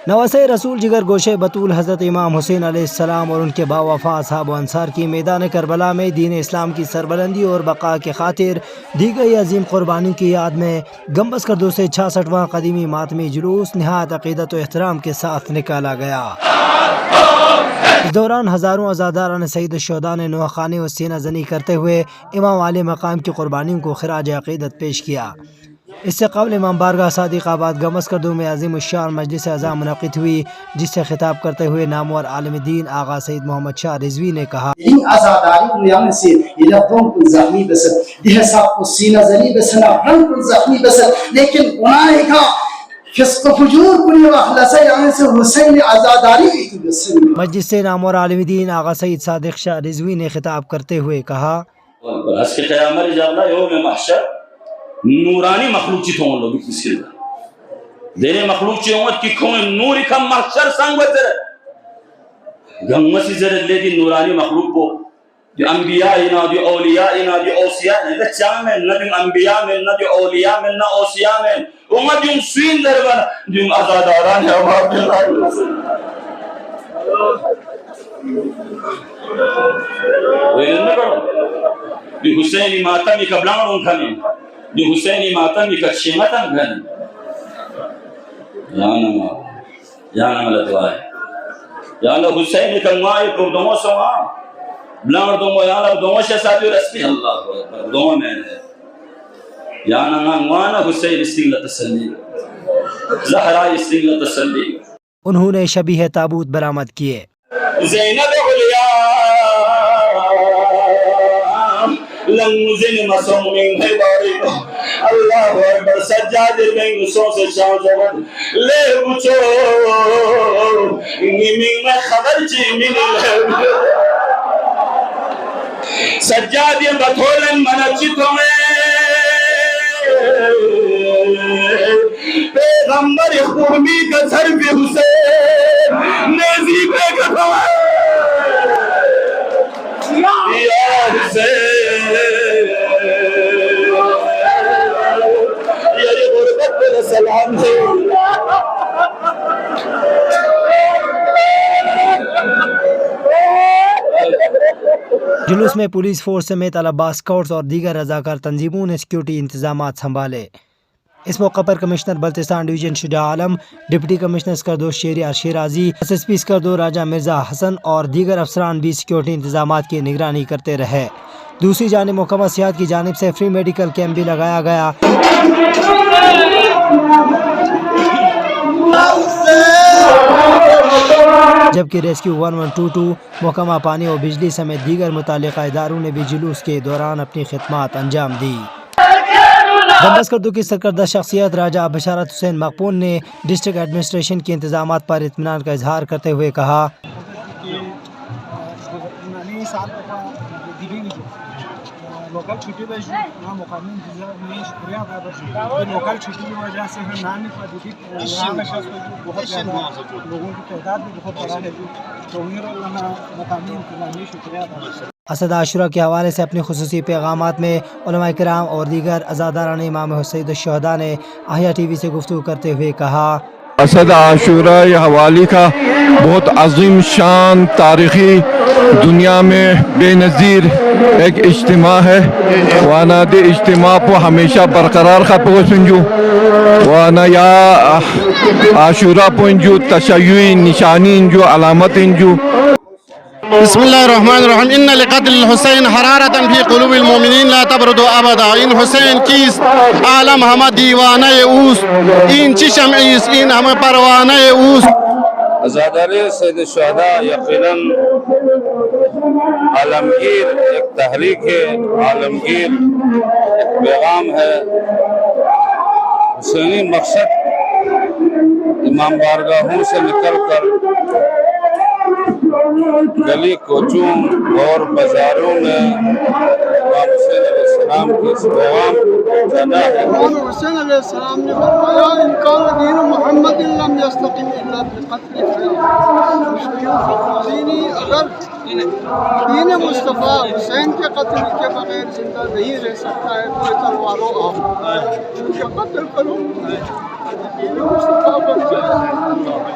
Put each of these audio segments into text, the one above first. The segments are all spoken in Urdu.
نواسۂ رسول جگر گوشے بطول حضرت امام حسین علیہ السلام اور ان کے باوفا اصحاب و انصار کی میدان کربلا میں دین اسلام کی سربلندی اور بقا کے خاطر دی گئی عظیم قربانی کی یاد میں گنبز کردو سے 66واں قدیمی ماتمی جلوس نہایت عقیدت و احترام کے ساتھ نکالا گیا۔ اس دوران ہزاروں عزاداران سید الشہداء نے نوح خوانی و سینہ زنی کرتے ہوئے امام عالی مقام کی قربانیوں کو خراج عقیدت پیش کیا۔ اس سے قبل امام بارگاہ صادق آباد گنبز کردو میں عظیم الشان مجلس اعظم منعقد ہوئی، جس سے خطاب کرتے ہوئے نامور عالم دین آغا سید محمد شاہ رضوی نے کہا این عزاداری دنیا سے یہ دون کن زخمی بسد یہ حساب کو سینہ زنی بسنا رنگ کن زخمی بسد لیکن گناہ کا فسق و فجور کنی و اخلاصہ یعنی سے حسین عزاداری ایتی بسن۔ مجلس سے نامور عالم دین آغا سید صادق شاہ رضوی نے خطاب کرتے ہوئے کہا اس کے قیامت جانا یوم محشر نورانی مخلوق چی تھون لوگ بسم اللہ دینے مخلوق چی امت کی کھوئے نوری کا محشر سنگ بزر گھنگمسی زر لے دی نورانی مخلوق کو دی انبیاء اینا دی اولیاء اینا دی اوسیاء اینا چاہ میں نہ دی انبیاء میں نہ دی اولیاء میں نہ اوسیاء میں امت دی سوین در بنا دی ازاداران ہے امت اللہ ویلن میں کرو دی حسینی ماتمی کبلان ان کھنے دی حسینی ماتمی کچھیمتن کھنے یا نما لدوائے یا اللہ حسینی کنوائی پر دمو سوا بلان دمو یا اللہ دمو شہسابی رسمی اللہ دمو میں ہے یا نما حسین استنگلت تسلی زہرائی استنگلت تسلی۔ انہوں نے شبیہ تابوت برآمد کیے۔ زینب علیاء لنزن مسومین حباری اللہ اکبر سجاد بین سو سے شاہ جوان لے بچو نیمین میں خبر چی من لے سجاد بطولن منچتوں میں پیغمبر قومی کا ظرف حسین نیزی پہ کھا یا حسین یہ غربت پر سلام ہے۔ جلوس میں پولیس فورس سمیت طلباء اسکاؤٹس اور دیگر رضاکار تنظیموں نے سیکیورٹی انتظامات سنبھالے۔ اس موقع پر commissioner Baltistan division Shuja Alam, deputy commissioner Skardu Sheryar Shirazi, S S P Skardu Raja Mirza Hasan اور دیگر افسران بھی سیکیورٹی انتظامات کی نگرانی کرتے رہے۔ دوسری جانب محکمہ صحت کی جانب سے فری میڈیکل کیمپ بھی لگایا گیا۔ جبکہ ریسکیو 1122 محکمہ پانی اور بجلی سمیت دیگر متعلقہ اداروں نے بھی جلوس کے دوران اپنی خدمات انجام دی۔ گنبز کردو کی سرکردہ شخصیت راجہ بشارت حسین مقپون نے ڈسٹرکٹ ایڈمنسٹریشن کے انتظامات پر اطمینان کا اظہار کرتے ہوئے کہا لوکل چھٹی پہ مقامی انتظامیہ شکریہ ادا کرتے ہیں۔ لوکل چھٹی کی وجہ سے ہم نام بہت لوگوں کی تعداد بھی بہت بڑا ہے تو مقامی انتظامیہ شکریہ ادا کرتے ہیں۔ اسد عاشورہ کے حوالے سے اپنے خصوصی پیغامات میں علماء کرام اور دیگر عزاداران امام سید الشہداء نے احیا ٹی وی سے گفتگو کرتے ہوئے کہا اسد عاشورہ یہ حوالی کا بہت عظیم شان تاریخی دنیا میں بے نظیر ایک اجتماع ہے وانا دے اجتماع کو ہمیشہ برقرار خپو سنجو وانا یا عاشورہ پنجو تشیعی نشانی انجو علامت انجو۔ بسم اللہ الرحمن الرحیم ان لقتل الحسین حرارتا فی قلوب المومنین لا تبرد ابدا۔ ان حسین کیس عالم ہمہ دیوانہ اوست ان چشم ایس ان ہمہ پروانہ اوست۔ عزاداری سید الشہداء یقیناً عالمگیر ایک تحریک ہے، عالمگیر ایک پیغام ہے۔ حسینی مقصد امام بارگاہوں سے نکل کر گلی کوچوں اور بازاروں میں امام حسین علیہ السلام کی اس پیغام جانا ہے۔ امام حسین علیہ السلام نے فرمایا ان کان دین محمد لم یستقم الا بقتل دینی، اگر دین مصطفیٰ حسین کے قتل کے بغیر زندہ نہیں رہ سکتا ہے تو تلواروں آؤ ان کے قتل کرو، دین مصطفیٰ بن جائے۔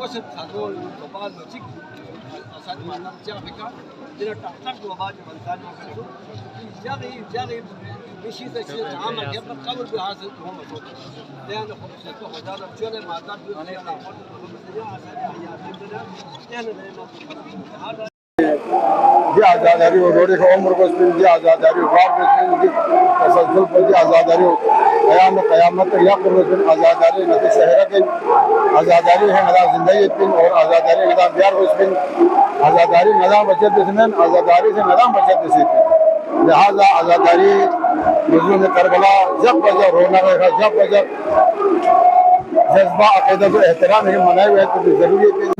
وصل خذول وبعض وجيك أصلا ما نام جافكا دينا تحتاج وبعض بنتاني جاغي بشيء ذا شيء عمل يبقى قبل بهذا هم صوت لأن خمسة هزار شغل ما دار بيوتنا دی آزاداری و روڑی کا عمر کو سپین دی آزاداری و خواب کو سپین دی تسلسل پر دی آزاداری و قیامت یقر و سپین آزاداری نتی شہرہ کی آزاداری ہے نظام زندگی سپین اور آزاداری نظام بیار کو سپین آزاداری نظام بچت سپین آزاداری سے نظام بچت سپین لہذا آزاداری مظلوم کربلا جب بجر رونا رہے گا جب بجر جذبہ عقیدت و احترام ہی منائے ہوئے تو ضروری ہے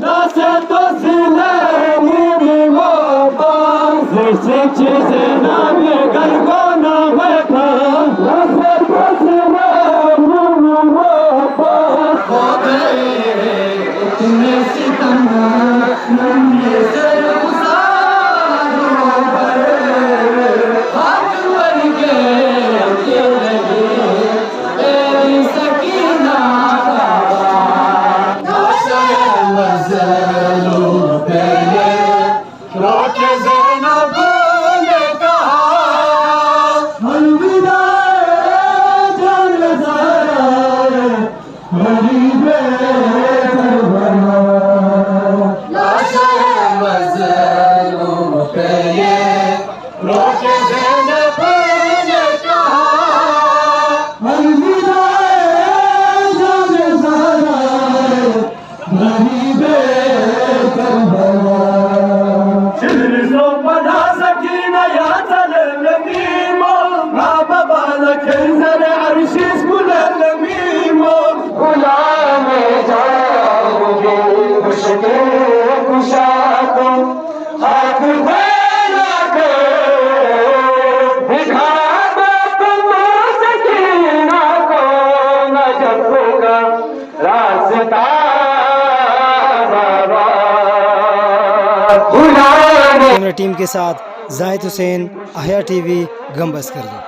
کیمرہ ٹیم کے ساتھ زاہد حسین احیا ٹی وی گمبز کر دو